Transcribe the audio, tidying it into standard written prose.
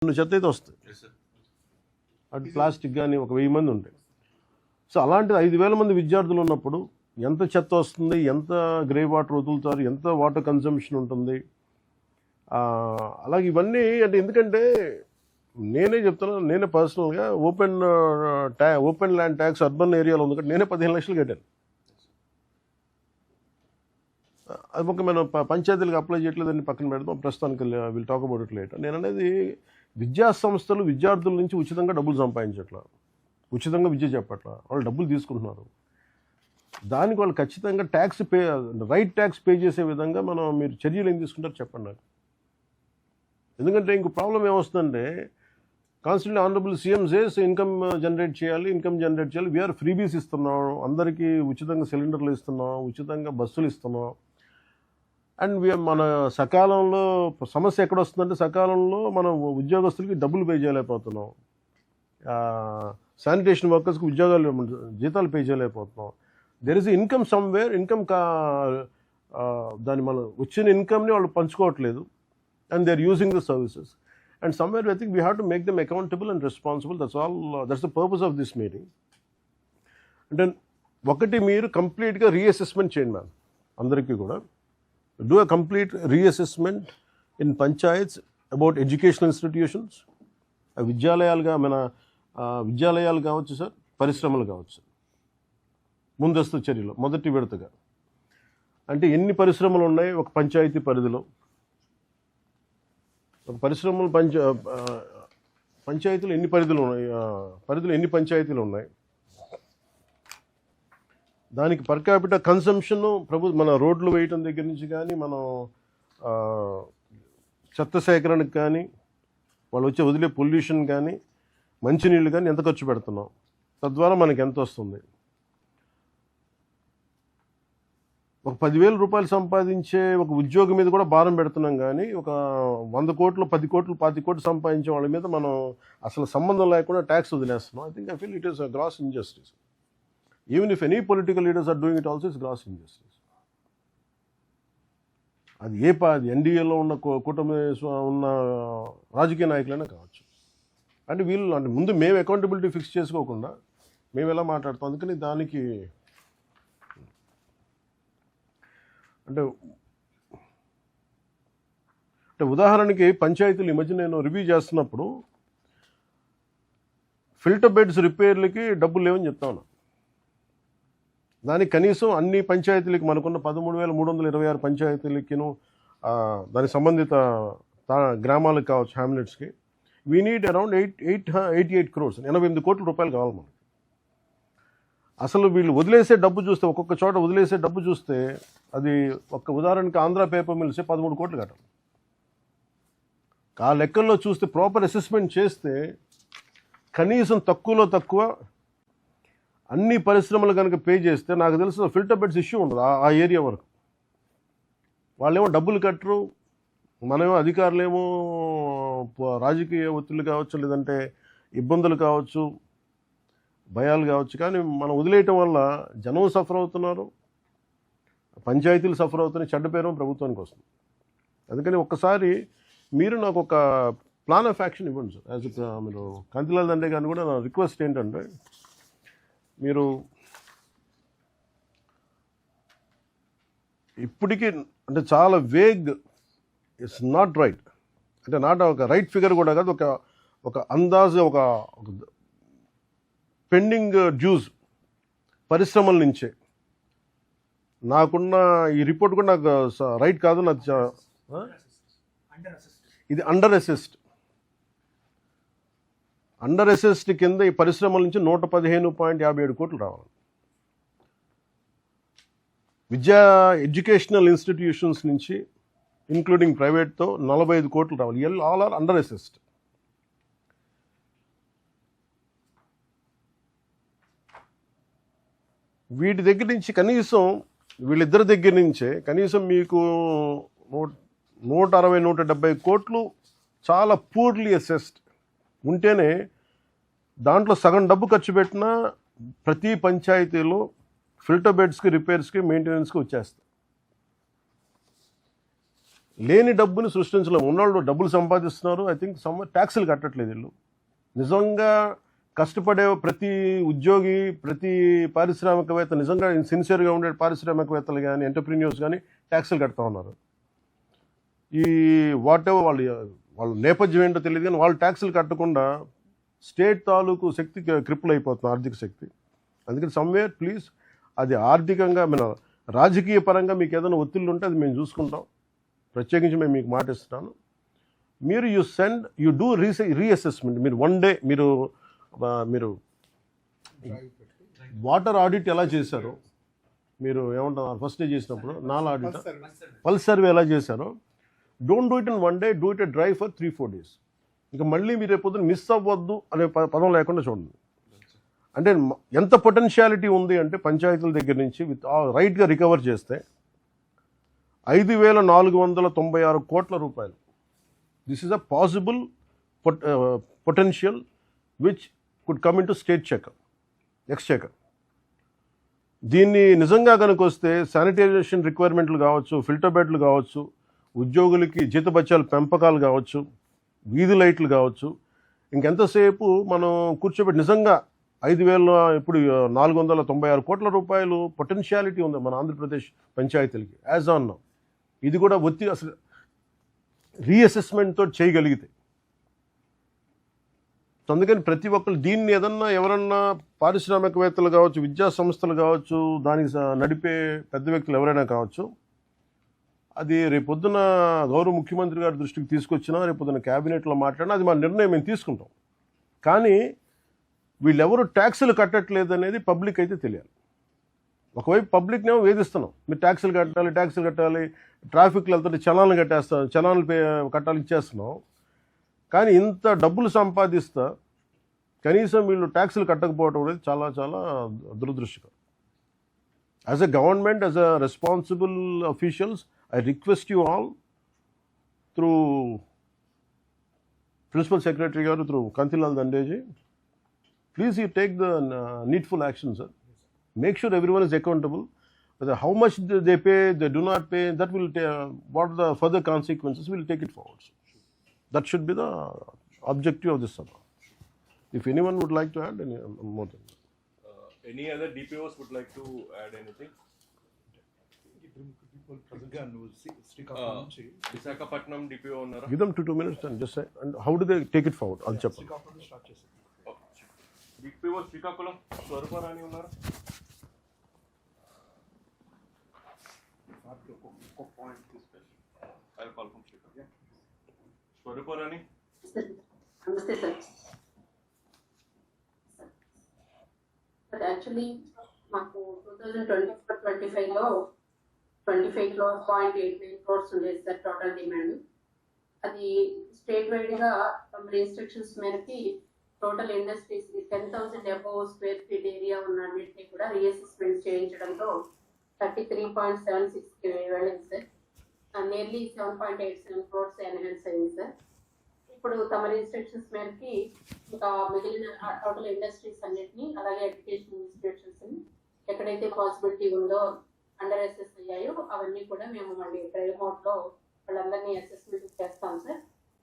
చెత్త అయితే వస్తాయి. అటు ప్లాస్టిక్ కానీ ఒక 1000 మంది ఉంటాయి. సో అలాంటి 5000 మంది విద్యార్థులు ఉన్నప్పుడు ఎంత చెత్త వస్తుంది, ఎంత గ్రే వాటర్ వదులుతారు, ఎంత వాటర్ కన్సంప్షన్ ఉంటుంది. అలాగే ఇవన్నీ అంటే ఎందుకంటే నేనే చెప్తున్నాను, నేనే పర్సనల్గా ఓపెన్ ల్యాండ్ ట్యాక్స్ అర్బన్ ఏరియాలో ఉంది కాబట్టి నేనే 15 లక్షలు కట్టాను. అది ఒక మనం పంచాయతీలకు అప్లై చేయట్లేదని పక్కన పెడతాం, ప్రస్తుతానికి will talk about it later. నేను అనేది విద్యా సంస్థలు విద్యార్థుల నుంచి ఉచితంగా డబ్బులు సంపాదించట్లా, ఉచితంగా విద్య చెప్పట్లా, వాళ్ళు డబ్బులు తీసుకుంటున్నారు. దానికి వాళ్ళు ఖచ్చితంగా ట్యాక్స్ రైట్ ట్యాక్స్ పే చేసే విధంగా మీరు చర్యలు ఏం తీసుకుంటారు చెప్పండి నాకు. ఎందుకంటే ఇంకో ప్రాబ్లం ఏమొస్తుందంటే constantly honourable CM says income generate చేయాలి. వీఆర్ ఫ్రీబీస్ ఇస్తున్నాం, అందరికీ ఉచితంగా సిలిండర్లు ఇస్తున్నాం, ఉచితంగా బస్సులు ఇస్తున్నాం. అండ్ మన సకాలంలో సమస్య ఎక్కడ వస్తుందంటే సకాలంలో మనం ఉద్యోగస్తులకి డబ్బులు పే చేయలేకపోతున్నాం, శానిటేషన్ వర్కర్స్కి జీతాలు పే చేయలేకపోతున్నాం. దెర్ ఇస్ ఇన్కమ్ సమ్వేర్, దాన్ని మనం వచ్చిన ఇన్కమ్ని వాళ్ళు పంచుకోవట్లేదు. And they are using the services. And somewhere I think we have to make them accountable and responsible. That's the purpose of this meeting. అంటే ఒకటి, మీరు కంప్లీట్గా రీఅసెస్మెంట్ చేయండి మ్యామ్. అందరికీ కూడా do a complete reassessment in panchayats about educational institutions. విద్యాలయాలు కావచ్చు sir, పరిశ్రమలు కావచ్చు. ముందస్తు చర్యలు మొదటి విడతగా అంటే ఎన్ని పరిశ్రమలు ఉన్నాయి ఒక పంచాయతీ పరిధిలో, ఒక పంచాయతీలు ఎన్ని పరిధిలో ఎన్ని పంచాయతీలు ఉన్నాయి, దానికి పర్ క్యాపిటల్ కన్సంప్షన్ మన రోడ్లు వేయటం దగ్గర నుంచి కానీ, మనం చెత్త సేకరణకు కానీ, వాళ్ళు వచ్చి వదిలే పొల్యూషన్ కానీ, మంచినీళ్ళు కానీ ఎంత ఖర్చు పెడుతున్నాం, తద్వారా మనకి ఎంత వస్తుంది. ఒక 10,000 రూపాయలు సంపాదించే ఒక ఉద్యోగం మీద కూడా భారం పెడుతున్నాం, కానీ ఒక 100 కోట్లు 10 కోట్లు 25 కోట్లు సంపాదించే వాళ్ళ మీద మనం అసలు సంబంధం లేకుండా ట్యాక్స్ వదిలేస్తున్నాం. I feel it is a gross injustice. Even if any political leaders are doing it also it's gross injustice. అది ఎన్డీఏలో ఉన్న కూటమి ఉన్న రాజకీయ నాయకులైనా కావచ్చు. అంటే ముందు మేము అకౌంటబిలిటీ ఫిక్స్ చేసుకోకుండా మేము ఎలా మాట్లాడతాం. అందుకని దానికి అంటే ఉదాహరణకి పంచాయతీలు ఈ మధ్య నేను రివ్యూ చేస్తున్నప్పుడు ఫిల్టర్ బెడ్స్ రిపేర్లకి డబ్బులు లేవని చెప్తాను. దానికి కనీసం అన్ని పంచాయతీలకి మనకున్న 13,326 పంచాయతీలకిను దానికి సంబంధిత గ్రామాలకు కావచ్చు, హ్యామ్లెట్స్కి వీ నీడ్ అరౌండ్ 88 crores, 88 కోట్ల రూపాయలు కావాలి మనకి. అసలు వీళ్ళు వదిలేసే డబ్బు చూస్తే, ఒక్కొక్క చోట వదిలేసే డబ్బు చూస్తే, అది ఒక్క ఉదాహరణకి ఆంధ్ర పేపర్ మిల్సే 13 కోట్లు కట్టాలి. ఆ లెక్కల్లో చూస్తే ప్రాపర్ అసెస్మెంట్ చేస్తే కనీసం తక్కువలో తక్కువ అన్ని పరిశ్రమలు కనుక పే చేస్తే నాకు తెలిసిన ఫిల్టర్ బెడ్స్ ఇష్యూ ఉండదు ఆ ఏరియా వరకు. వాళ్ళేమో డబ్బులు కట్టరు, మనమేమో అధికారులేమో రాజకీయ ఒత్తిళ్ళు కావచ్చు, లేదంటే ఇబ్బందులు కావచ్చు, భయాలు కావచ్చు, కానీ మనం వదిలేయటం వల్ల జనం సఫర్ అవుతున్నారు, పంచాయతీలు సఫర్ అవుతున్నాయి, చెడ్డ పేరు ప్రభుత్వానికి వస్తుంది. అందుకని ఒక్కసారి మీరు నాకు ఒక ప్లాన్ ఆఫ్ యాక్షన్ ఇవ్వండి సార్. మీరు కాంతిలాల్ దండే గారిని కూడా నా రిక్వెస్ట్ ఏంటంటే, మీరు ఇప్పటికీ అంటే చాలా వేగ్, ఇట్స్ నాట్ రైట్, అంటే నాట్ ఒక రైట్ ఫిగర్ కూడా కాదు, ఒక అందాజు ఒక పెండింగ్ డ్యూస్ పరిశ్రమల నుంచే. నాకున్న ఈ రిపోర్ట్ కూడా నాకు రైట్ కాదు, నాకు ఇది అండర్ అసెస్డ్ కింద ఈ పరిశ్రమల నుంచి 115.57 కోట్లు రావాలి. ఎడ్యుకేషనల్ ఇన్స్టిట్యూషన్స్ నుంచి ఇంక్లూడింగ్ ప్రైవేట్తో 45 కోట్లు రావాలి. All are under assessed. వీటి దగ్గర నుంచి కనీసం వీళ్ళిద్దరి దగ్గర నుంచే కనీసం మీకు 160-170 కోట్లు చాలా పూర్లీ అసెస్డ్ ఉంటేనే దాంట్లో సగం డబ్బు ఖర్చు పెట్టినా ప్రతి పంచాయతీలో ఫిల్టర్ బెడ్స్కి, రిపేర్స్కి, మెయింటెనెన్స్కి వచ్చేస్తాయి. లేని డబ్బుని సృష్టించలేము. ఉన్నవాళ్ళు డబ్బులు సంపాదిస్తున్నారు. ఐ థింక్ ట్యాక్సులు కట్టట్లేదు వీళ్ళు. నిజంగా కష్టపడే ప్రతి ఉద్యోగి, ప్రతి పారిశ్రామికవేత్త, నిజంగా సిన్సియర్గా ఉండే పారిశ్రామికవేత్తలు కానీ ఎంటర్ప్రీనియర్స్ కానీ ట్యాక్సులు కడతా ఉన్నారు. ఈ వాట్ ఎవర్ వాళ్ళ నేపథ్యం ఏంటో తెలియదు కానీ వాళ్ళు ట్యాక్సులు కట్టకుండా స్టేట్ తాలూకు శక్తి క్రిప్పులు అయిపోతుంది, ఆర్థిక శక్తి. అందుకని సమ్వేర్ ప్లీజ్ అది ఆర్థికంగా మన రాజకీయ పరంగా మీకు ఏదైనా ఒత్తిళ్ళు ఉంటే అది మేము చూసుకుంటాం. ప్రత్యేకించి మేము మీకు మాట ఇస్తున్నాను. మీరు యూ డూ రీఅసెస్మెంట్. మీరు వన్ డే మీరు వాటర్ ఆడిట్ ఎలా చేశారో, మీరు ఏమంటారు ఫస్ట్ డే చేసినప్పుడు ఆడిట్ పల్స్ సర్వే ఎలా చేశారో, don't do it in one day, do it dry for 3-4 days. ఇంకా మళ్ళీ మీరు రేపు మిస్ అవ్వద్దు అనే పదం లేకుండా చూడండి. అంటే ఎంత పొటెన్షియాలిటీ ఉంది అంటే పంచాయతీల దగ్గర నుంచి రైట్గా రికవర్ చేస్తే 5,496 కోట్ల రూపాయలు. This is a possible potential which could come in to state Exchequer. దీన్ని నిజంగా కనుక వస్తే శానిటైజేషన్ రిక్వైర్మెంట్లు కావచ్చు, ఫిల్టర్ బెడ్లు కావచ్చు, ఉద్యోగులకి జీతభత్యాల పెంపకాలు కావచ్చు, వీధి లైట్లు కావచ్చు, ఇంకెంతసేపు మనం కూర్చోబెట్టి నిజంగా 5,496 కోట్ల రూపాయలు పొటెన్షియాలిటీ ఉంది మన ఆంధ్రప్రదేశ్ పంచాయతీలకి యాజ్ ఆన్ నౌ. ఇది కూడా అసలు రీఅసెస్మెంట్తో చేయగలిగితే. అందుకని ప్రతి ఒక్కరు దీన్ని ఎవరన్నా పారిశ్రామికవేత్తలు కావచ్చు, విద్యా సంస్థలు కావచ్చు, దానికి నడిపే పెద్ద వ్యక్తులు ఎవరైనా కావచ్చు, అది రేపొద్దున గౌరవ ముఖ్యమంత్రి గారి దృష్టికి తీసుకొచ్చినా, రేపొద్దున క్యాబినెట్లో మాట్లాడినా అది మా నిర్ణయం మేము తీసుకుంటాం. కానీ వీళ్ళెవరు ట్యాక్సులు కట్టట్లేదు అనేది పబ్లిక్ అయితే తెలియాలి. ఒకవైపు పబ్లిక్నేమో వేధిస్తున్నాం, మీరు ట్యాక్సులు కట్టాలి, ట్రాఫిక్లు వెళ్తుంటే చలాన్లు కట్టాలి ఇచ్చేస్తున్నాం. కానీ ఇంత డబ్బులు సంపాదిస్తా కనీసం వీళ్ళు ట్యాక్సులు కట్టకపోవడం అనేది చాలా చాలా దురదృష్టకరం. As a government, as a responsible officials, I request you all through Principal Secretary garu, through Kantilal Dandeji, please you take the needful action, sir. Make sure everyone is accountable. Whether how much they pay, they do not pay, that will what are the further consequences, we'll take it forward. That should be the objective of this Sabha. If anyone would like to add any more than that. Any other DPOs would like to add anything? Visakhapatnam DPO ఉన్నారా? Give them 2 minutes and just say, and how do they take it forward? I'll చెప్పండి. DPO Srikakulam Swaruparani ఉన్నారా? స్వరూపరాణి నమస్తే sir. Actually మాకు 2024-25లో 25.89 crores ఉండేది sir total demand. అది state వైడ్గా restrictions మేరకి total industries 10,000 above square feet area ఉన్నన్నింటినీ కూడా రీఅసెస్మెంట్ చేయించడంతో 33.76 వెళ్ళింది సార్. నియర్లీ 7.87 crores ఎన్హాన్స్ అయింది సార్. ఇప్పుడు తమ రిస్ట్రిక్షన్స్ మేరకి ఇంకా మిగిలిన టోటల్ ఇండస్ట్రీస్ అన్నింటినీ, అలాగే ఎడ్యుకేషన్ ఇన్స్టిట్యూషన్స్ ఎక్కడైతే పాసిబిలిటీ ఉందో అండర్ అసెస్ అయ్యాయో అవన్నీ కూడా మేము మళ్ళీ ట్రయల్ మోడ్లో వాళ్ళందరినీ అసెస్మెంట్ చేస్తాం సార్.